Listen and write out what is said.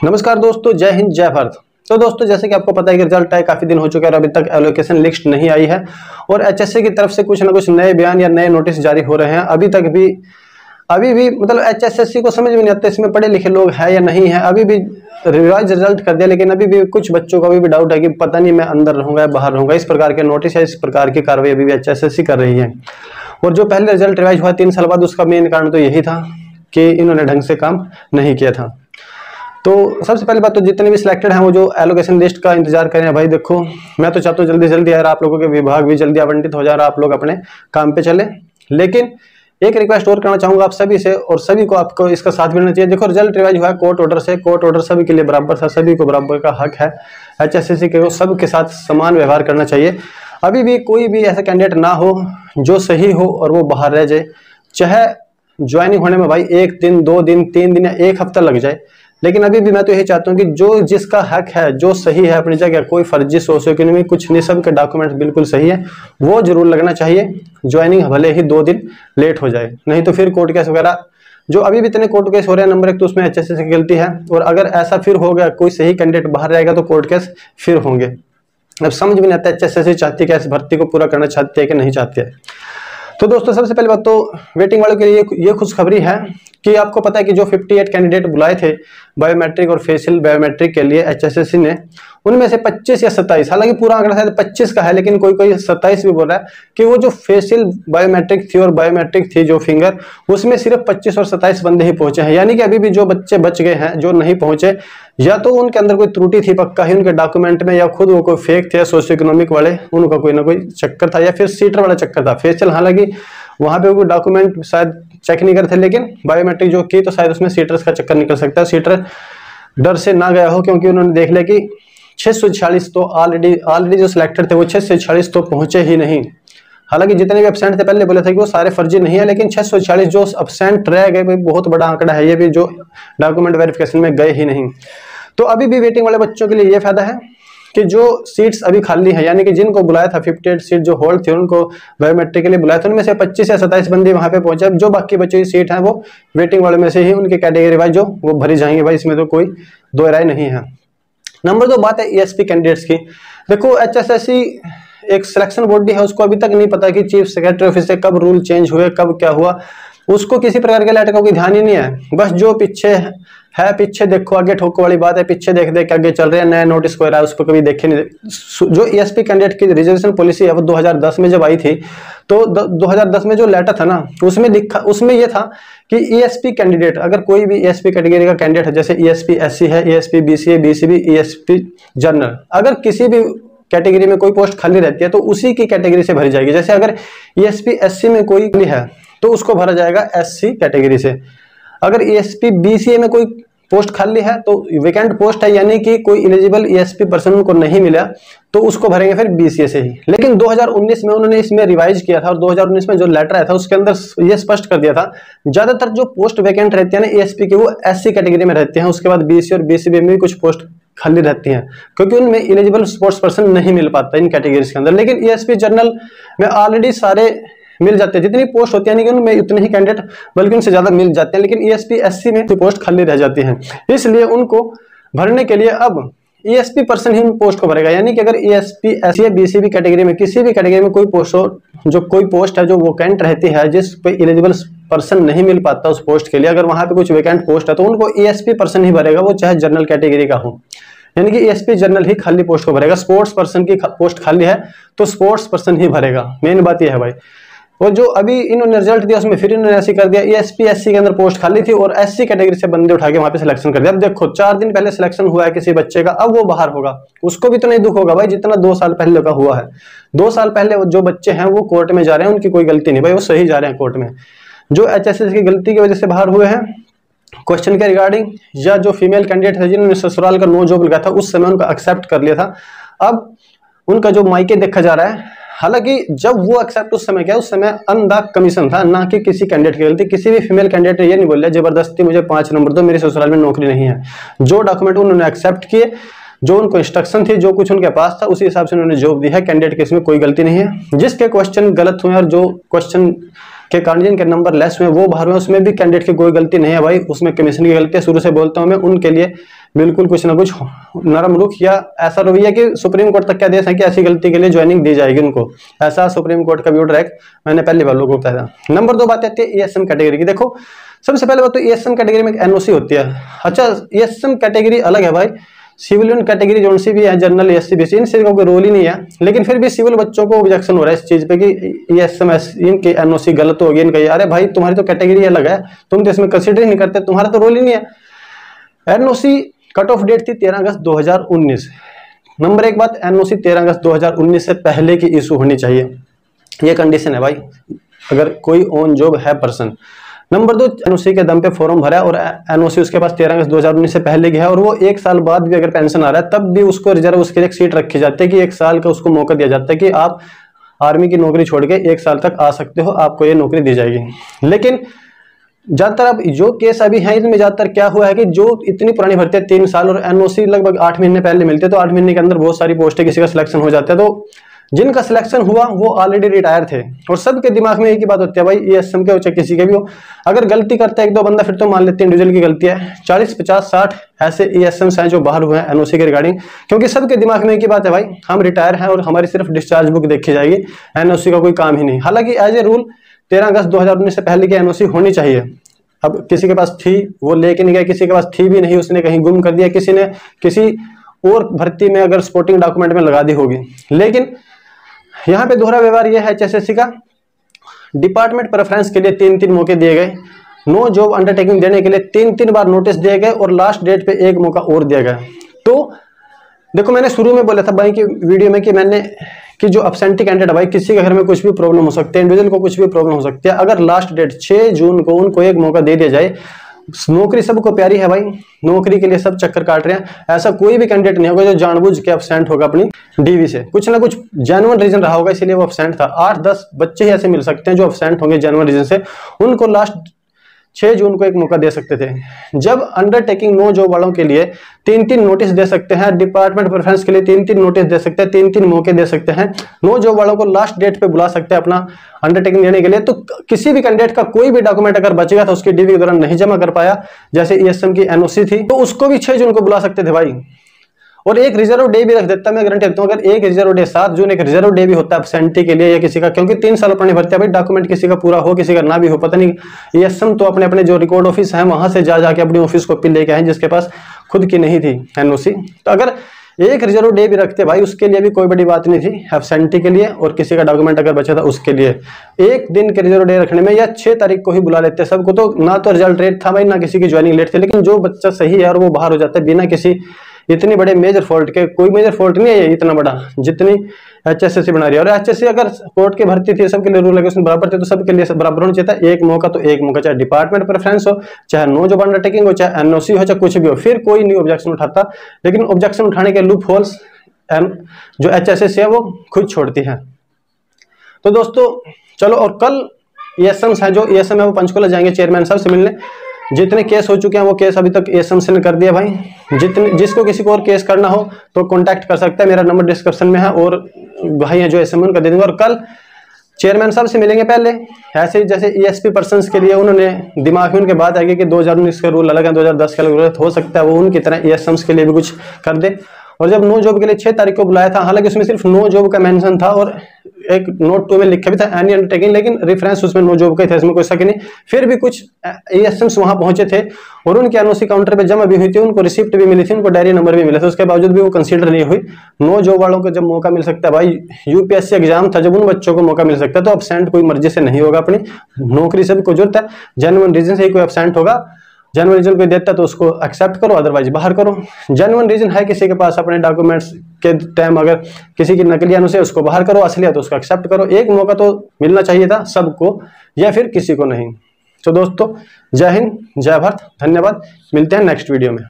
नमस्कार दोस्तों, जय हिंद जय भारत। तो दोस्तों, जैसे कि आपको पता है कि रिजल्ट आए काफी दिन हो चुके हैं और अभी तक एलोकेशन लिस्ट नहीं आई है और एचएससी की तरफ से कुछ ना कुछ नए बयान या नए नोटिस जारी हो रहे हैं। अभी भी मतलब एचएससी को समझ में नहीं आता इसमें पढ़े लिखे लोग हैं या नहीं है। अभी भी रिवाइज रिजल्ट कर दिया, लेकिन अभी भी कुछ बच्चों को अभी भी डाउट है कि पता नहीं मैं अंदर रहूंगा या बाहर रहूंगा। इस प्रकार के नोटिस या इस प्रकार की कार्रवाई अभी भी एचएससी कर रही है। और जो पहले रिजल्ट रिवाइज हुआ 3 साल बाद, उसका मेन कारण तो यही था कि इन्होंने ढंग से काम नहीं किया था। तो सबसे पहली बात तो जितने भी सिलेक्टेड हैं वो जो एलोकेशन लिस्ट का इंतजार करें। भाई देखो, मैं तो चाहता हूँ जल्दी जल्दी यार आप लोगों के विभाग भी जल्दी आवंटित हो जा रहा, आप लोग अपने काम पे चले। लेकिन एक रिक्वेस्ट और करना चाहूंगा आप सभी से, और सभी को आपको इसका साथ मिलना चाहिए। देखो, रिजल्ट रिवाइज हुआ है कोर्ट ऑर्डर से। कोर्ट ऑर्डर सभी के लिए बराबर था, सभी को बराबर का हक है। एचएससी के सबके साथ समान व्यवहार करना चाहिए। अभी भी कोई भी ऐसा कैंडिडेट ना हो जो सही हो और वो बाहर रह जाए। चाहे ज्वाइनिंग होने में भाई 1 दिन 2 दिन 3 दिन या 1 हफ्ता लग जाए, लेकिन अभी भी मैं तो यही चाहता हूँ कि जो जिसका हक है, जो सही है अपनी जगह, कोई फर्जी सोशो इकोनॉमी कुछ नहीं, सब के डॉक्यूमेंट बिल्कुल सही है, वो जरूर लगना चाहिए। ज्वाइनिंग भले ही 2 दिन लेट हो जाए, नहीं तो फिर कोर्ट केस वगैरह जो अभी भी इतने कोर्ट केस हो रहे हैं, नंबर 1 तो उसमें एचएससी की गलती है। और अगर ऐसा फिर हो गया कोई सही कैंडिडेट बाहर रहेगा तो कोर्ट केस फिर होंगे। अब समझ में नहीं आता एचएससी चाहती है कि इस भर्ती को पूरा करना चाहती है कि नहीं चाहती है। तो दोस्तों, सबसे पहली बात तो वेटिंग वालों के लिए ये खुशखबरी है कि आपको पता है कि जो 58 कैंडिडेट बुलाए थे बायोमेट्रिक और फेशियल बायोमेट्रिक के लिए एचएससी ने, उनमें से 25 या 27, हालांकि पूरा आंकड़ा शायद 25 का है, लेकिन कोई 27 भी बोल रहा है कि वो जो फेशियल बायोमेट्रिक थी और बायोमेट्रिक थी जो फिंगर, उसमें सिर्फ 25 और 27 बंदे ही पहुंचे हैं। यानी कि अभी भी जो बच्चे बच गए हैं, जो नहीं पहुंचे, या तो उनके अंदर कोई त्रुटि थी पक्का ही उनके डॉक्यूमेंट में, या खुद वो कोई फेक थे, सोशियो इकोनॉमिक वाले उनका कोई ना कोई चक्कर था, या फिर सीटर वाला चक्कर था। फेशियल हालांकि वहां पे कोई डॉक्यूमेंट शायद चेक नहीं करते, लेकिन बायोमेट्रिक जो की तो शायद उसमें सीटर्स का चक्कर निकल सकता है। सीटर डर से ना गया हो, क्योंकि उन्होंने देख लिया कि 646 तो ऑलरेडी जो सिलेक्टेड थे वो 646 तो पहुंचे ही नहीं। हालांकि जितने भी एब्सेंट थे, पहले बोले थे कि वो सारे फर्जी नहीं है, लेकिन 646 जो एब्सेंट रह गए, बहुत बड़ा आंकड़ा है ये भी, जो डॉक्यूमेंट वेरिफिकेशन में गए ही नहीं। तो अभी भी वेटिंग वाले बच्चों के लिए ये फायदा है कि जो सीट्स अभी खाली हैं, यानी कि जिनको बुलाया था 58 सीट जो होल्ड थी, उनको बायोमेट्रिक के लिए बुलाया था, उनमें से 25 या 27 बंदे वहां पे पहुंचे। जो बाकी बची हुई सीट है वो वेटिंग वाले में से ही उनकी कैटेगरी वाइज जो वो भरी जाएंगे भाई, इसमें तो कोई दो राय नहीं है। नंबर 2 बात है ईएसपी कैंडिडेट्स की। देखो, एचएससी एक सिलेक्शन बॉडी है, उसको अभी तक नहीं पता कि चीफ सेक्रेटरी ऑफिस से कब रूल चेंज हुए, कब क्या हुआ, उसको किसी प्रकार के लेटर का कोई ध्यान ही नहीं है। बस जो पीछे है पीछे देखो, आगे ठोको वाली बात है, पीछे देख देख के आगे चल रहे हैं। नया नोटिस कोई रहा है उस पर कभी देखे नहीं। जो ईएसपी कैंडिडेट की रिजर्वेशन पॉलिसी है वो 2010 में जब आई थी, तो 2010 में जो लेटर था ना, उसमें ये था कि ईएसपी कैंडिडेट, अगर कोई भी ईएसपी कैटेगरी का कैंडिडेट है, जैसे ईएसपी एससी है, ESP BCA, BCB, ESP general, अगर किसी भी कैटेगरी में कोई पोस्ट खाली रहती है तो उसी की कैटेगरी से भरी जाएगी। जैसे अगर ईएसपी एससी में कोई है तो उसको भरा जाएगा एससी कैटेगरी से। अगर ईएसपी बीसीए में कोई पोस्ट खाली है तो वेकेंट पोस्ट है, यानी कि कोई एलिजिबल ईएसपी पर्सन को नहीं मिला, तो उसको भरेंगे फिर बीसीए से ही। लेकिन 2019 में उन्होंने इसमें रिवाइज किया था, और 2019 में जो लेटर आया था उसके अंदर ये स्पष्ट कर दिया था, ज्यादातर जो पोस्ट वैकेंट रहती है ना ईएसपी की, वो एससी कैटेगरी में रहती हैं। उसके बाद बीसी और बीसीबी में भी कुछ पोस्ट खाली रहती हैं, क्योंकि उनमें एलिजिबल स्पोर्ट्स पर्सन नहीं मिल पाता इन कैटेगरीज के अंदर। लेकिन ईएसपी जनरल में ऑलरेडी सारे मिल जाते हैं, जितनी पोस्ट होती है, यानी कि उनमें उतने ही कैंडिडेट बल्कि उनसे ज्यादा मिल जाते हैं। लेकिन ईएसपी एससी में पोस्ट खाली रह जाती हैं, इसलिए उनको भरने के लिए अब ईएसपी पर्सन ही पोस्ट को भरेगा। यानी कि अगर ईएसपी एससी बीसीबी कैटेगरी में किसी भी कैटेगरी में कोई पोस्ट हो, जो कोई पोस्ट है जो वैकेंट रहती है, जिस पे एलिजिबल पर्सन नहीं मिल पाता उस पोस्ट के लिए, अगर वहां पे कुछ वैकेंट पोस्ट है तो उनको ईएसपी पर्सन ही भरेगा, वो चाहे जनरल कैटेगरी का हो। यानी कि ईएसपी जनरल ही खाली पोस्ट को भरेगा। स्पोर्ट्स पर्सन की पोस्ट खाली है तो स्पोर्ट्स पर्सन ही भरेगा। मेन बात यह है भाई। और जो अभी इन्होंने रिजल्ट दिया उसमें फिर इन्होंने ऐसी कर दिया, ईएसपी एससी के अंदर पोस्ट खाली थी और एससी कैटेगरी से बंदे उठा के वहां पे सिलेक्शन कर दिया। अब देखो, 4 दिन पहले सिलेक्शन हुआ है किसी बच्चे का, अब वो बाहर होगा, उसको भी तो नहीं दुख होगा भाई जितना 2 साल पहले का हुआ है। 2 साल पहले जो बच्चे हैं वो कोर्ट में जा रहे हैं, उनकी कोई गलती नहीं भाई, वो सही जा रहे हैं कोर्ट में। जो एचएससी की गलती की वजह से बाहर हुए हैं क्वेश्चन के रिगार्डिंग, या जो फीमेल कैंडिडेट है जिन्होंने ससुराल का नो जॉब लगाया था, उस समय उनका एक्सेप्ट कर लिया था, अब उनका जो मायके देखा जा रहा है। हालांकि जब वो एक्सेप्ट उस समय क्या, उस समय अनदा कमीशन था, ना कि किसी कैंडिडेट की गलती। किसी भी फीमेल कैंडिडेट ने ये नहीं बोला जबरदस्ती मुझे 5 नंबर दो, मेरे ससुराल में नौकरी नहीं है। जो डॉक्यूमेंट उन्होंने एक्सेप्ट किए, जो उनको इंस्ट्रक्शन थी, जो कुछ उनके पास था, उसी हिसाब से उन्होंने जॉब दी है। कैंडिडेट के इसमें कोई गलती नहीं है। जिसके क्वेश्चन गलत हुए और जो क्वेश्चन के कारण जिनके नंबर लेस हुए वो बाहर हुए, उसमें भी कैंडिडेट की कोई गलती नहीं है भाई, उसमें कमीशन की गलती है। शुरू से बोलता हूं मैं, उनके लिए बिल्कुल कुछ ना कुछ नरम रुख या ऐसा रवैया कि सुप्रीम कोर्ट तक क्या दे सके, ऐसी गलती के लिए ज्वाइनिंग दी जाएगी उनको। ऐसा सुप्रीम कोर्ट का भी ऑर्डर है, मैंने पहले वालों को बताया। नंबर 2 बात आती है ईएसएम कैटेगरी की। देखो सबसे पहले बात तो ईएसएम कैटेगरी में एक एनओसी होती है। अच्छा ईएसएम कैटेगरी अलग है भाई, सिविलियन कैटेगरी जो सी भी है, जनरल एससी बीसी, इनसे कोई रोल ही नहीं है। लेकिन फिर भी सिविल बच्चों को ऑब्जेक्शन हो रहा है इस चीज पे कि ईएसएम इनकी एनओसी गलत होगी इनका। अरे भाई तुम्हारी तो कैटेगरी अलग है, तुम तो इसमें कंसिडर ही नहीं करते, तुम्हारा तो रोल ही नहीं है। एनओसी कट ऑफ डेट थी 13 अगस्त 2019। नंबर 1 बात, एनओसी 13 अगस्त 2019 से पहले की इशू होनी चाहिए, ये कंडीशन है भाई अगर कोई ऑन जॉब है पर्सन। नंबर 2, एनओसी के दम पे फॉर्म भरा है और एनओसी उसके पास 13 अगस्त 2019 से पहले की है और वो 1 साल बाद भी अगर पेंशन आ रहा है तब भी उसको रिजर्व उसके लिए एक सीट रखी जाती है कि 1 साल का उसको मौका दिया जाता है कि आप आर्मी की नौकरी छोड़ के 1 साल तक आ सकते हो, आपको ये नौकरी दी जाएगी। लेकिन ज्यादातर अब जो केस अभी है इनमें ज्यादातर क्या हुआ है कि जो इतनी पुरानी भर्ती है 3 साल और एनओसी लगभग 8 महीने पहले मिलते तो 8 महीने के अंदर बहुत सारी पोस्टें किसी का सिलेक्शन हो जाता है। तो जिनका सिलेक्शन हुआ वो ऑलरेडी रिटायर थे और सबके दिमाग में एक ही बात होती है भाई ईएसएम के हो चाहे किसी के भी हो, अगर गलती करता है 1-2 बंदा फिर तो मान लेते हैं इंडिविजुअल की गलती है। 40, 50, 60 ऐसे ईएसएम्स हैं जो बाहर हुए हैं एनओसी के रिगार्डिंग, क्योंकि सबके दिमाग में एक ही बात है भाई हम रिटायर हैं और हमारी सिर्फ डिस्चार्ज बुक देखी जाएगी, एनओसी का कोई काम ही नहीं। हालांकि एज ए रूल 13 अगस्त 2019 से पहले की एनओसी होनी चाहिए। अब किसी के पास थी वो लेके नहीं गया, किसी के पास थी भी नहीं उसने कहीं गुम कर दिया, किसी ने किसी और भर्ती में अगर स्पोर्टिंग डॉक्यूमेंट में लगा दी होगी। लेकिन यहाँ पे दोहरा व्यवहार यह है एचएसएससी का, डिपार्टमेंट प्रेफरेंस के लिए 3-3 मौके दिए गए, नो जॉब अंडरटेकिंग देने के लिए 3-3 बार नोटिस दिए गए और लास्ट डेट पे 1 मौका और दिया गया। तो देखो मैंने शुरू में बोला था भाई की वीडियो में कि जो अब्सेंटी कैंडिडेट है भाई किसी के घर में कुछ भी प्रॉब्लम हो सकती है, इंडिविजुअल को कुछ भी प्रॉब्लम हो सकती है, अगर लास्ट डेट 6 जून को उनको 1 मौका दे दिया जाए। नौकरी सबको प्यारी है भाई, नौकरी के लिए सब चक्कर काट रहे हैं, ऐसा कोई भी कैंडिडेट नहीं होगा जो जानबूझ के अब्सेंट होगा अपनी डीवी से, कुछ ना कुछ जेन्युइन रीजन रहा होगा इसलिए वो अब्सेंट था। 8-10 बच्चे ही ऐसे मिल सकते हैं जो अब्सेंट होंगे जेन्युइन रीजन से, उनको लास्ट 6 जून को 1 मौका दे सकते थे। जब अंडरटेकिंग नो जॉब वालों के लिए 3-3 नोटिस दे सकते हैं, डिपार्टमेंट प्रेफरेंस के लिए 3-3 नोटिस दे सकते हैं, 3-3 मौके दे सकते हैं, नो जॉब वालों को लास्ट डेट पे बुला सकते हैं अपना अंडरटेकिंग देने के लिए, तो किसी भी कैंडिडेट का कोई भी डॉक्यूमेंट अगर बचेगा था उसकी डीवी के दौरान नहीं जमा कर पाया, जैसे ईएसएम की एनओसी थी, तो उसको भी 6 जून को बुला सकते थे भाई। और एक रिजर्व डे भी रख देता, मैं गारंटी देता हूं, अगर एक रिजर्व डे 7 जून एक रिजर्व डे भी होता है एब्सेंटी के लिए या किसी का, क्योंकि 3 साल पुरानी भर्ती है भाई, डॉक्यूमेंट किसी का पूरा हो किसी का ना भी हो, पता नहीं ईएसएम तो अपने अपने जो रिकॉर्ड ऑफिस है वहां से जा जाके अपनी ऑफिस कॉपी लेके आए जिसके पास खुद की नहीं थी एनओसी। तो अगर एक रिजर्व डे भी रखते भाई उसके लिए भी कोई बड़ी बात नहीं थी एब्सेंटी के लिए, और किसी का डॉक्यूमेंट अगर बचा था उसके लिए 1 दिन के रिजर्व डे रखने में, या 6 तारीख को ही बुला लेते सबको, तो ना तो रिजल्ट लेट था भाई ना किसी की ज्वाइनिंग लेट थी। लेकिन जो बच्चा सही है और वो बाहर हो जाता है बिना किसी इतनी बड़े मेजर फॉल्ट के, कोई मेजर फॉल्ट नहीं है ये इतना बड़ा जितनी एचएसएससी बना रही है। और एचएससी अगर कोर्ट की भर्ती थी सबके लिए रूल रेगुलेशन बराबर थे तो सबके लिए बराबर होना चाहिए था, 1 मौका तो 1 मौका, चाहे डिपार्टमेंट प्रेफरेंस हो, चाहे नो जॉब अंडरटेकिंग हो, चाहे एनओसी हो, चाहे कुछ भी हो, फिर कोई नहीं ऑब्जेक्शन उठाता। लेकिन ऑब्जेक्शन उठाने के लूप होल्स जो एचएसएससी है वो खुद छोड़ती है। तो दोस्तों चलो, और कल ईएसएम है जो ईएसएम है वो पंचकुला जाएंगे चेयरमैन साहब से मिलने। जितने केस हो चुके हैं वो केस अभी तक ईएसएम से ने कर दिया भाई। जिसको किसी को और केस करना हो तो कांटेक्ट कर सकता है, मेरा नंबर डिस्क्रिप्शन में है और भाई हैं जो एसएम उनका दे देंगे। और कल चेयरमैन साहब से मिलेंगे पहले, ऐसे ही जैसे ईएसपी पर्सन्स के लिए उन्होंने दिमाग में उनके बात आएगी कि 2019 के रूल अलग है, 2010 के अलग, हो सकता है वो उनकी तरह ईएसएम्स के लिए भी कुछ कर दे। और जब नो जॉब के लिए 6 तारीख को बुलाया था, हालांकि उसमें सिर्फ नो जॉब का मेंशन था और एक नोट 2 में लिखा भी था एनी अंडरटेकिंग, लेकिन रेफरेंस उसमें नो जॉब का ही था, इसमें कोई शक नहीं। फिर भी कुछ ईएसएम्स वहां पहुंचे थे और उनकी एनओसी काउंटर पे जमा भी हुई थी, उनको रिसिप्ट भी मिली थी, उनको डायरी नंबर भी मिला था, उसके बावजूद भी वो कंसीडर नहीं हुई। नो जॉब वालों को जब मौका मिल सकता है भाई, यूपीएससी एग्जाम था जब उन बच्चों को मौका मिल सकता है, तो अब्सेंट कोई मर्जी से नहीं होगा, अपनी नौकरी से भी कोई जरूरत है, जेन्युइन रीजन से ही कोई अब्सेंट होगा। जेन्युइन रीजन कोई देता है तो उसको एक्सेप्ट करो, अदरवाइज बाहर करो। जेन्युइन रीजन है किसी के पास अपने डॉक्यूमेंट्स के टाइम अगर किसी की नकली अनुसार उसको बाहर करो, असली है तो उसको एक्सेप्ट करो। 1 मौका तो मिलना चाहिए था सबको, या फिर किसी को नहीं। तो दोस्तों जय हिंद, जय भारत, धन्यवाद, मिलते हैं नेक्स्ट वीडियो में।